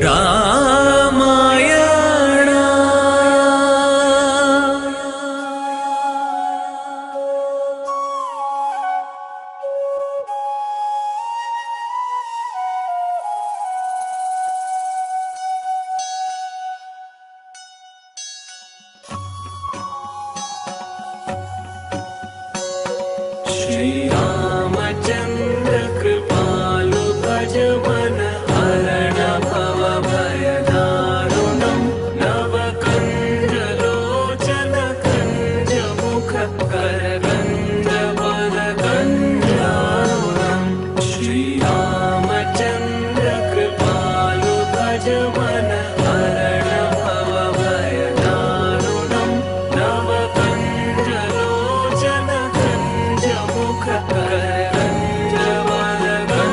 ರಾಮಾಯಣ. श्रीरामचन्द्र कृपालु भज मन हरण भव भय दारुणं नवकण्ड लोचन कञ्ज मुख करगण्ड बलगञ्जारुणं. श्रीरामचन्द्र कृपालु भज मन हरण भव भय दारुणं नवकण्ड लोचन कञ्ज मुख करगण्ड बलगञ्जारुणं.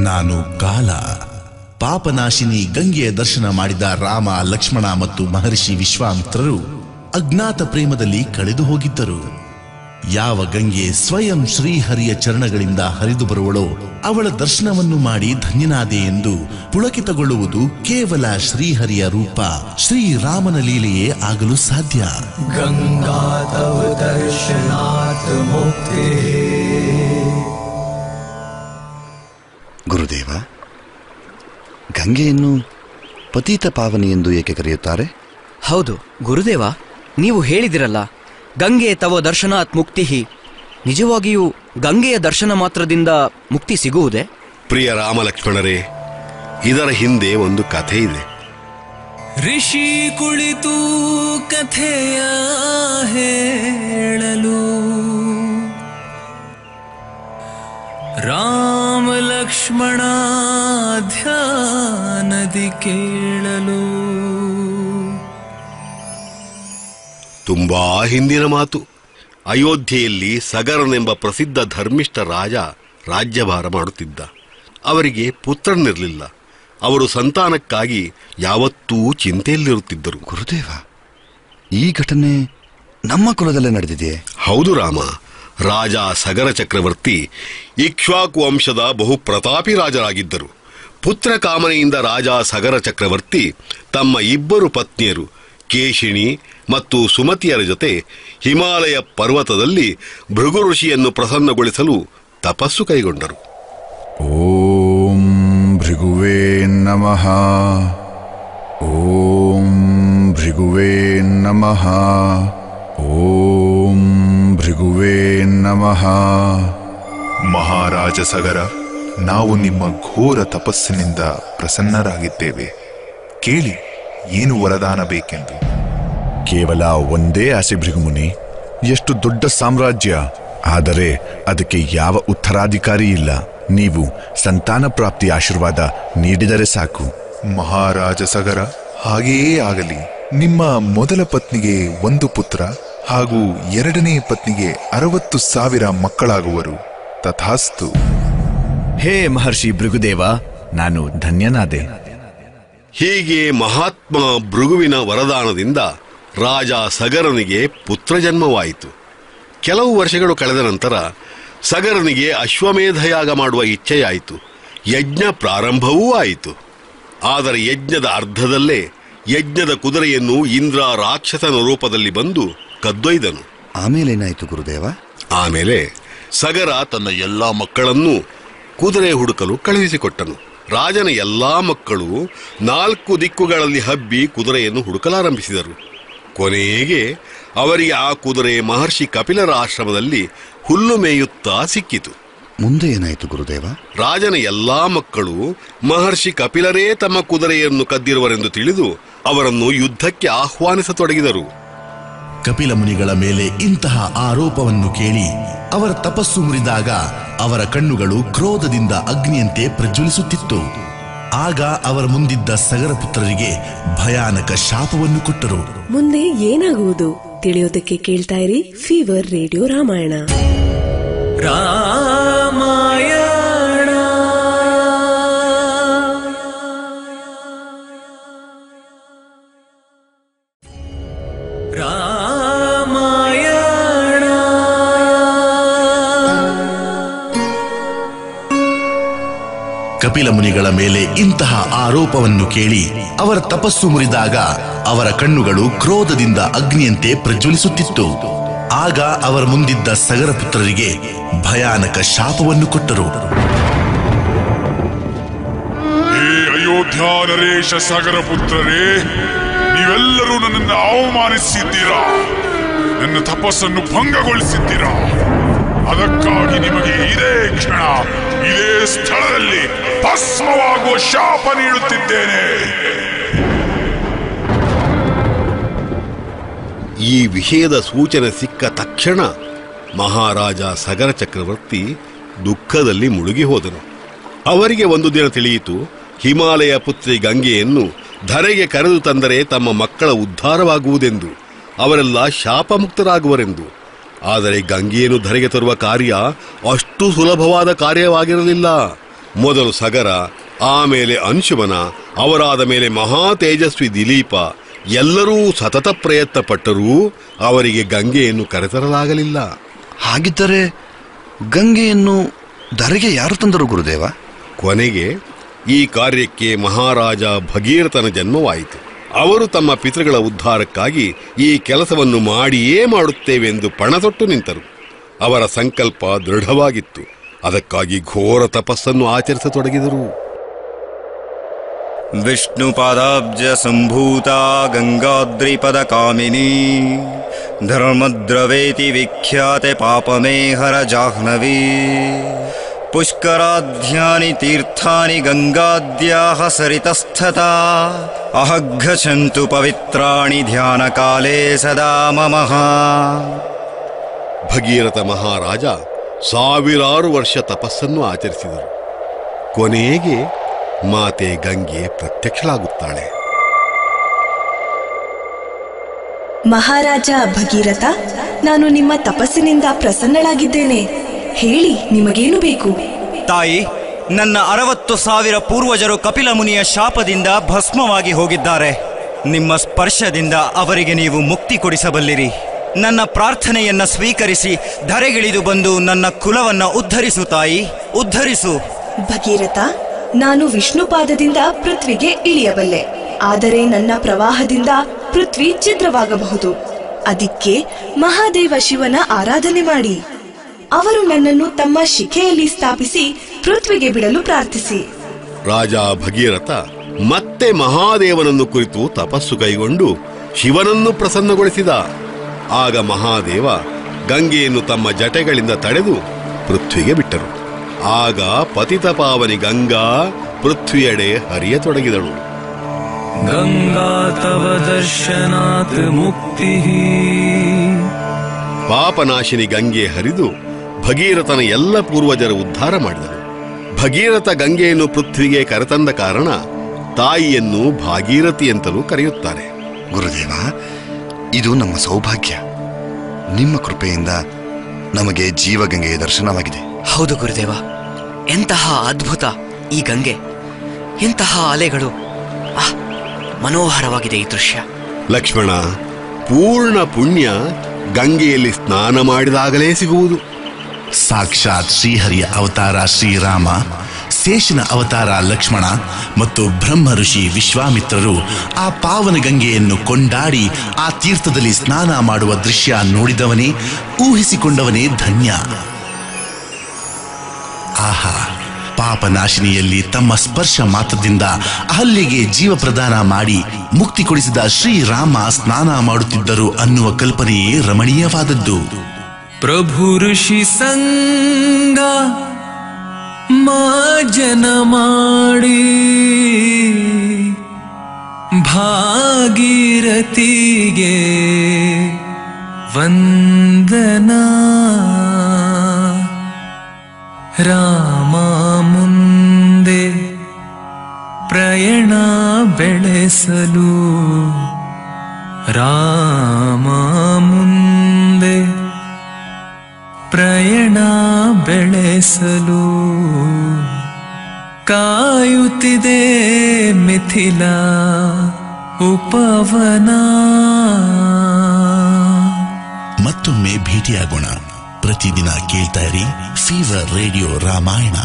ನಾನು ಕಾಲ. ಪಾಪನಾಶಿನಿ ಗಂಗೆಯ ದರ್ಶನ ಮಾಡಿದ ರಾಮ, ಲಕ್ಷ್ಮಣ ಮತ್ತು ಮಹರ್ಷಿ ವಿಶ್ವಾಮಿತ್ರರು ಅಜ್ಞಾತ ಪ್ರೇಮದಲ್ಲಿ ಕಳೆದು ಹೋಗಿದ್ದರು. ಯಾವ ಗಂಗೆ ಸ್ವಯಂ ಶ್ರೀಹರಿಯ ಚರಣಗಳಿಂದ ಹರಿದು ಬರುವಳೋ ಅವಳ ದರ್ಶನವನ್ನು ಮಾಡಿ ಧನ್ಯನಾದೆ ಎಂದು ಪುಳಕಿತಗೊಳ್ಳುವುದು ಕೇವಲ ಶ್ರೀಹರಿಯ ರೂಪ, ಶ್ರೀರಾಮನ ಲೀಲೆಯೇ ಆಗಲು ಸಾಧ್ಯ. ಗಂಗಾ ತವ ದರ್ಶನಾತ್ ಮುಕ್ತಿ. ಗುರುದೇವ, ಗಂಗೆಯನ್ನು ಪತೀತ ಪಾವನಿ ಎಂದು ಏಕೆ ಕರೆಯುತ್ತಾರೆ? ಹೌದು ಗುರುದೇವ, ನೀವು ಹೇಳಿದಿರಲ್ಲ, ಗಂಗೆ ತವ ದರ್ಶನಾತ್ ಮುಕ್ತಿ. ನಿಜವಾಗಿಯೂ ಗಂಗೆಯ ದರ್ಶನ ಮಾತ್ರದಿಂದ ಮುಕ್ತಿ ಸಿಗುವುದೇ? ಪ್ರಿಯ ರಾಮಲಕ್ಷ್ಮಣರೇ, ಇದರ ಹಿಂದೆ ಒಂದು ಕಥೆ ಇದೆ. ಋಷಿ ಕುಳಿತು ಕಥೆಯ ಹೇಳಲು ರಾಮ ಲಕ್ಷ್ಮಣ ಧ್ಯಾನದಿ ಕೇಳಲು. ತುಂಬಾ ಹಿಂದಿನ ಮಾತು. ಅಯೋಧ್ಯೆಯಲ್ಲಿ ಸಗರನೆಂಬ ಪ್ರಸಿದ್ಧ ಧರ್ಮಿಷ್ಠ ರಾಜ ರಾಜ್ಯಭಾರ ಮಾಡುತ್ತಿದ್ದ. ಅವರಿಗೆ ಪುತ್ರನಿರಲಿಲ್ಲ. ಅವರು ಸಂತಾನಕ್ಕಾಗಿ ಯಾವತ್ತೂ ಚಿಂತೆಯಲ್ಲಿರುತ್ತಿದ್ದರು. ಗುರುದೇವ, ಈ ಘಟನೆ ನಮ್ಮ ಕುಲದಲ್ಲೇ ನಡೆದಿದೆಯೇ? ಹೌದು ರಾಮ. ರಾಜ ಸಗರ ಚಕ್ರವರ್ತಿ ಇಕ್ಷ್ವಾಕು ವಂಶದ ಬಹು ಪ್ರತಾಪಿ ರಾಜರಾಗಿದ್ದರು. ಪುತ್ರ ಕಾಮನೆಯಿಂದ ರಾಜ ಸಗರ ಚಕ್ರವರ್ತಿ ತಮ್ಮ ಇಬ್ಬರು ಪತ್ನಿಯರು ಕೇಶಿಣಿ ಮತ್ತು ಸುಮತಿಯರ ಜೊತೆ ಹಿಮಾಲಯ ಪರ್ವತದಲ್ಲಿ ಭೃಗು ಋಷಿಯನ್ನು ಪ್ರಸನ್ನಗೊಳಿಸಲು ತಪಸ್ಸು ಕೈಗೊಂಡರು. ಓಂ ಭೃಗುವೇ ನಮಃ. ಓಂ ಭೃಗುವೇ ನಮಃ. ಓಂ ಭೃಗುವೇ ನಮಃ. ಮಹಾರಾಜ ಸಗರ, ನಾವು ನಿಮ್ಮ ಘೋರ ತಪಸ್ಸಿನಿಂದ ಪ್ರಸನ್ನರಾಗಿದ್ದೇವೆ. ಕೇಳಿ, ಏನು ವರದಾನ ಬೇಕೆಂದು. ಕೇವಲ ಒಂದೇ ಆಸೆ ಭೃಗುಮುನಿ. ಎಷ್ಟು ದೊಡ್ಡ ಸಾಮ್ರಾಜ್ಯ, ಆದರೆ ಅದಕ್ಕೆ ಯಾವ ಉತ್ತರಾಧಿಕಾರಿ ಇಲ್ಲ. ನೀವು ಸಂತಾನ ಪ್ರಾಪ್ತಿ ಆಶೀರ್ವಾದ ನೀಡಿದರೆ ಸಾಕು. ಮಹಾರಾಜ ಸಗರ, ಹಾಗೆಯೇ ಆಗಲಿ. ನಿಮ್ಮ ಮೊದಲ ಪತ್ನಿಗೆ 1 ಪುತ್ರ ಹಾಗೂ 2ನೇ ಪತ್ನಿಗೆ 60,000 ಮಕ್ಕಳಾಗುವರು. ತಥಾಸ್ತು. ಹೇ ಮಹರ್ಷಿ ಭೃಗುದೇವ, ನಾನು ಧನ್ಯನಾದೆ. ಹೀಗೆ ಮಹಾತ್ಮ ಭೃಗುವಿನ ವರದಾನದಿಂದ ರಾಜ ಸಗರನಿಗೆ ಪುತ್ರ ಜನ್ಮವಾಯಿತು. ಕೆಲವು ವರ್ಷಗಳು ಕಳೆದ ನಂತರ ಸಗರನಿಗೆ ಅಶ್ವಮೇಧಯಾಗ ಮಾಡುವ ಇಚ್ಛೆಯಾಯಿತು. ಯಜ್ಞ ಪ್ರಾರಂಭವೂ ಆಯಿತು. ಆದರೆ ಯಜ್ಞದ ಅರ್ಧದಲ್ಲೇ ಯಜ್ಞದ ಕುದುರೆಯನ್ನು ಇಂದ್ರ ರಾಕ್ಷಸನ ರೂಪದಲ್ಲಿ ಬಂದು ಕದ್ದೊಯ್ದನು. ಆಮೇಲೇನಾಯಿತು ಗುರುದೇವ? ಆಮೇಲೆ ಸಗರ ತನ್ನ ಎಲ್ಲಾ ಮಕ್ಕಳನ್ನೂ ಕುದುರೆ ಹುಡುಕಲು ಕಳುಹಿಸಿಕೊಟ್ಟನು. ರಾಜನ ಎಲ್ಲಾ ಮಕ್ಕಳು 4 ದಿಕ್ಕುಗಳಲ್ಲಿ ಹಬ್ಬಿ ಕುದುರೆಯನ್ನು ಹುಡುಕಲಾರಂಭಿಸಿದರು. ಕೊನೆಗೆ ಅವರಿಗೆ ಆ ಕುದುರೆ ಮಹರ್ಷಿ ಕಪಿಲರ ಆಶ್ರಮದಲ್ಲಿ ಹುಲ್ಲು ಮೇಯುತ್ತಾ ಸಿಕ್ಕಿತು. ಮುಂದೆ ಏನಾಯಿತು ಗುರುದೇವ? ರಾಜನ ಎಲ್ಲಾ ಮಕ್ಕಳು ಮಹರ್ಷಿ ಕಪಿಲರೇ ತಮ್ಮ ಕುದುರೆಯನ್ನು ಕದ್ದಿರುವರೆಂದು ತಿಳಿದು ಅವರನ್ನು ಯುದ್ಧಕ್ಕೆ ಆಹ್ವಾನಿಸತೊಡಗಿದರು. ಕಪಿಲ ಮುನಿಗಳ ಮೇಲೆ ಇಂತಹ ಆರೋಪವನ್ನು ಕೇಳಿ ಅವರ ತಪಸ್ಸು ಮುರಿದಾಗ ಅವರ ಕಣ್ಣುಗಳು ಕ್ರೋಧದಿಂದ ಅಗ್ನಿಯಂತೆ ಪ್ರಜ್ವಲಿಸುತ್ತಿತ್ತು. ಆಗ ಅವರ ಮುಂದಿದ್ದ ಸಗರ ಪುತ್ರರಿಗೆ ಭಯಾನಕ ಶಾಪವನ್ನು ಕೊಟ್ಟರು. ಮುಂದೆ ಏನಾಗುವುದು ತಿಳಿಯೋದಕ್ಕೆ ಕೇಳ್ತಾ ಇರಿ ಫೀವರ್ ರೇಡಿಯೋ ರಾಮಾಯಣ. ರಾಮಾಯಣ ಕಪಿಲ ಮುನಿಗಳ ಮೇಲೆ ಇಂತಹ ಆರೋಪವನ್ನು ಕೇಳಿ ಅವರ ತಪಸ್ಸು ಮುರಿದಾಗ ಅವರ ಕಣ್ಣುಗಳು ಕ್ರೋಧದಿಂದ ಅಗ್ನಿಯಂತೆ ಪ್ರಜ್ವಲಿಸುತ್ತಿತ್ತು. ಆಗ ಅವರ ಮುಂದಿದ್ದ ಸಗರ ಪುತ್ರರಿಗೆ ಭಯಾನಕ ಶಾಪವನ್ನು ಕೊಟ್ಟರು. ಅಯೋಧ್ಯ ನರೇಶ ಸಗರ ಪುತ್ರರೇ, ನೀವೆಲ್ಲರೂ ನನ್ನನ್ನು ಅವಮಾನಿಸಿದ್ದೀರಾ, ನನ್ನ ತಪಸ್ಸನ್ನು ಭಂಗಗೊಳಿಸಿದ್ದೀರಾ. ಅದಕ್ಕಾಗಿ ನಿಮಗೆ ಇದೇ ಕ್ಷಣ ಇದೇ ಸ್ಥಳದಲ್ಲಿ ಭಸ್ಮವಾಗುವ ಶಾಪ ನೀಡುತ್ತಿದ್ದೇನೆ. ಈ ವಿಷಯದ ಸೂಚನೆ ಸಿಕ್ಕ ತಕ್ಷಣ ಮಹಾರಾಜ ಸಗರ ಚಕ್ರವರ್ತಿ ದುಃಖದಲ್ಲಿ ಮುಳುಗಿ ಹೋದನು. ಅವರಿಗೆ ಒಂದು ದಿನ ತಿಳಿಯಿತು, ಹಿಮಾಲಯ ಪುತ್ರಿ ಗಂಗೆಯನ್ನು ಧರೆಗೆ ಕರೆದು ತಂದರೆ ತಮ್ಮ ಮಕ್ಕಳ ಉದ್ಧಾರವಾಗುವುದೆಂದು, ಅವರೆಲ್ಲ ಶಾಪಮುಕ್ತರಾಗುವರೆಂದು. ಆದರೆ ಗಂಗೆಯನ್ನು ಧರೆಗೆ ತರುವ ಕಾರ್ಯ ಅಷ್ಟು ಸುಲಭವಾದ ಕಾರ್ಯವಾಗಿರಲಿಲ್ಲ. ಮೊದಲು ಸಗರ, ಆಮೇಲೆ ಅಂಶುಮನ, ಅವರಾದ ಮೇಲೆ ಮಹಾ ತೇಜಸ್ವಿ ದಿಲೀಪ ಎಲ್ಲರೂ ಸತತ ಪ್ರಯತ್ನ ಪಟ್ಟರೂ ಅವರಿಗೆ ಗಂಗೆಯನ್ನು ಕರೆತರಲಾಗಲಿಲ್ಲ. ಹಾಗಿದ್ದರೆ ಗಂಗೆಯನ್ನು ಧರೆಗೆ ಯಾರು ತಂದರು ಗುರುದೇವ? ಕೊನೆಗೆ ಈ ಕಾರ್ಯಕ್ಕೆ ಮಹಾರಾಜ ಭಗೀರಥನ ಜನ್ಮವಾಯಿತು. ಅವರು ತಮ್ಮ ಪಿತೃಗಳ ಉದ್ಧಾರಕ್ಕಾಗಿ ಈ ಕೆಲಸವನ್ನು ಮಾಡಿಯೇ ಮಾಡುತ್ತೇವೆಂದು ಪಣತೊಟ್ಟು ನಿಂತರು. ಅವರ ಸಂಕಲ್ಪ ದೃಢವಾಗಿತ್ತು. ಅದಕ್ಕಾಗಿ ಘೋರ ತಪಸ್ಸನ್ನು ಆಚರಿಸತೊಡಗಿದರು. ವಿಷ್ಣುಪಾದಾಬ್ಜ ಸಂಭೂತ ಗಂಗಾದ್ರಿಪದ ಕಾಮಿನಿ ಧರ್ಮದ್ರವೇತಿ ವಿಖ್ಯಾತೆ ಪಾಪಮೇಹರ ಜಾಹ್ನವಿ ಪುಷ್ಕರಾಧ್ಯಾನಿ ತೀರ್ಥಾನಿ ಗಂಗಾದ್ಯಾಹ ಸರಿತಸ್ಥತಾ ಅಹಘ್ಗಚಂತು ಪವಿತ್ರಾಣಿ ಧ್ಯಾನ ಕಾಲೇ ಸದಾ ಮಮಃ. ಭಗೀರಥ ಮಹಾರಾಜ ಸಾವಿರಾರು ವರ್ಷ ತಪಸ್ಸನ್ನು ಆಚರಿಸಿದರು. ಕೊನೆಗೆ ಮಾತೆ ಗಂಗೆ ಪ್ರತ್ಯಕ್ಷಳಾಗುತ್ತಾಳೆ. ಮಹಾರಾಜ ಭಗೀರಥ, ನಾನು ನಿಮ್ಮ ತಪಸ್ಸಿನಿಂದ ಪ್ರಸನ್ನಳಾಗಿದ್ದೇನೆ. ಹೇಳಿ, ನಿಮಗೇನು ಬೇಕು? ತಾಯಿ, ನನ್ನ 60,000 ಪೂರ್ವಜರು ಕಪಿಲ ಮುನಿಯ ಶಾಪದಿಂದ ಭಸ್ಮವಾಗಿ ಹೋಗಿದ್ದಾರೆ. ನಿಮ್ಮ ಸ್ಪರ್ಶದಿಂದ ಅವರಿಗೆ ನೀವು ಮುಕ್ತಿ ಕೊಡಿಸಬಲ್ಲಿರಿ. ನನ್ನ ಪ್ರಾರ್ಥನೆಯನ್ನ ಸ್ವೀಕರಿಸಿ ಧರೆಗಿಳಿದು ಬಂದು ನನ್ನ ಕುಲವನ್ನ ಉದ್ಧರಿಸು ತಾಯಿ, ಉದ್ಧರಿಸು. ಭಗೀರಥ, ನಾನು ವಿಷ್ಣುಪಾದದಿಂದ ಪೃಥ್ವಿಗೆ ಇಳಿಯಬಲ್ಲೆ. ಆದರೆ ನನ್ನ ಪ್ರವಾಹದಿಂದ ಪೃಥ್ವಿ ಛಿದ್ರವಾಗಬಹುದು. ಅದಕ್ಕೆ ಮಹಾದೇವ ಶಿವನ ಆರಾಧನೆ ಮಾಡಿ ಅವರು ನನ್ನನ್ನು ತಮ್ಮ ಶಿಖೆಯಲ್ಲಿ ಸ್ಥಾಪಿಸಿ ಪೃಥ್ವಿಗೆ ಬಿಡಲು ಪ್ರಾರ್ಥಿಸಿ. ರಾಜ ಭಗೀರಥ ಮತ್ತೆ ಮಹಾದೇವನನ್ನು ಕುರಿತು ತಪಸ್ಸು ಕೈಗೊಂಡು ಶಿವನನ್ನು ಪ್ರಸನ್ನಗೊಳಿಸಿದ. ಆಗ ಮಹಾದೇವ ಗಂಗೆಯನ್ನು ತಮ್ಮ ಜಟೆಗಳಿಂದ ತಡೆದು ಪೃಥ್ವಿಗೆ ಬಿಟ್ಟರು. ಆಗ ಪತಿತ ಪಾವನಿ ಗಂಗಾ ಪೃಥ್ವಿಯೆಡೆ ಹರಿಯತೊಡಗಿದಳು. ಗಂಗಾ ತವ ದರ್ಶನಾತ್ ಮುಕ್ತಿ. ಪಾಪನಾಶಿನಿ ಗಂಗೆ ಹರಿದು ಭಗೀರಥನ ಎಲ್ಲ ಪೂರ್ವಜರ ಉದ್ಧಾರ ಮಾಡಿದಳು. ಭಗೀರಥ ಗಂಗೆಯನ್ನು ಪೃಥ್ವಿಗೆ ಕರೆತಂದ ಕಾರಣ ತಾಯಿಯನ್ನು ಭಾಗೀರಥಿ ಅಂತಲೂ ಕರೆಯುತ್ತಾರೆ. ಗುರುದೇವ, ಇದು ನಮ್ಮ ಸೌಭಾಗ್ಯ. ನಿಮ್ಮ ಕೃಪೆಯಿಂದ ನಮಗೆ ಜೀವಗಂಗೆಯ ದರ್ಶನವಾಗಿದೆ. ಹೌದು ಗುರುದೇವ, ಎಂತಹ ಅದ್ಭುತ ಈ ಗಂಗೆ, ಎಂತಹ ಅಲೆಗಳು! ಮನೋಹರವಾಗಿದೆ ಈ ದೃಶ್ಯ. ಲಕ್ಷ್ಮಣ, ಪೂರ್ಣ ಪುಣ್ಯ ಗಂಗೆಯಲ್ಲಿ ಸ್ನಾನ ಮಾಡಿದಾಗಲೇ ಸಿಗುವುದು. ಸಾಕ್ಷಾತ್ ಶ್ರೀಹರಿಯ ಅವತಾರ ಶ್ರೀರಾಮ, ಶೇಷನ ಅವತಾರ ಲಕ್ಷ್ಮಣ ಮತ್ತು ಬ್ರಹ್ಮ ಋಷಿ ವಿಶ್ವಾಮಿತ್ರರು ಆ ಪಾವನ ಗಂಗೆಯನ್ನು ಕೊಂಡಾಡಿ ಆ ತೀರ್ಥದಲ್ಲಿ ಸ್ನಾನ ಮಾಡುವ ದೃಶ್ಯ ನೋಡಿದವನೇ, ಊಹಿಸಿಕೊಂಡವನೇ ಧನ್ಯ. ಆಹಾ, ಪಾಪನಾಶಿನಿಯಲ್ಲಿ ತಮ್ಮ ಸ್ಪರ್ಶ ಮಾತ್ರದಿಂದ ಅಹಲ್ಯೆಗೆ ಜೀವ ಪ್ರದಾನ ಮಾಡಿ ಮುಕ್ತಿ ಕೊಡಿಸಿದ ಶ್ರೀರಾಮ ಸ್ನಾನ ಮಾಡುತ್ತಿದ್ದರು ಅನ್ನುವ ಕಲ್ಪನೆಯೇ ರಮಣೀಯವಾದದ್ದು. ಪ್ರಭು ಋಷಿ ಸಂಗ ಮಾಜನ ಮಾಡಿ ಭಾಗೀರಥಿಗೆ ವಂದನಾ. ರಾಮ ಮುಂದೆ ಪ್ರಯಾಣ ಬೆಳೆಸಲು, ರಾಮ ಮುಂದೆ ಪ್ರಯಾಣ ಬೆಳೆಸಲು ಕಾಯುತ್ತಿದೆ ಮಿಥಿಲ ಉಪವನ. ಮತ್ತೊಮ್ಮೆ ಭೇಟಿಯಾಗೋಣ. ಪ್ರತಿದಿನ ಕೇಳ್ತಾ ಇರಿ ಫೀವರ್ ರೇಡಿಯೋ ರಾಮಾಯಣ.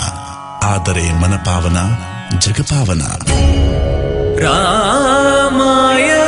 ಆದರೆ ಮನಪಾವನ ಜಗಪಾವನ. ರಾಮಾಯ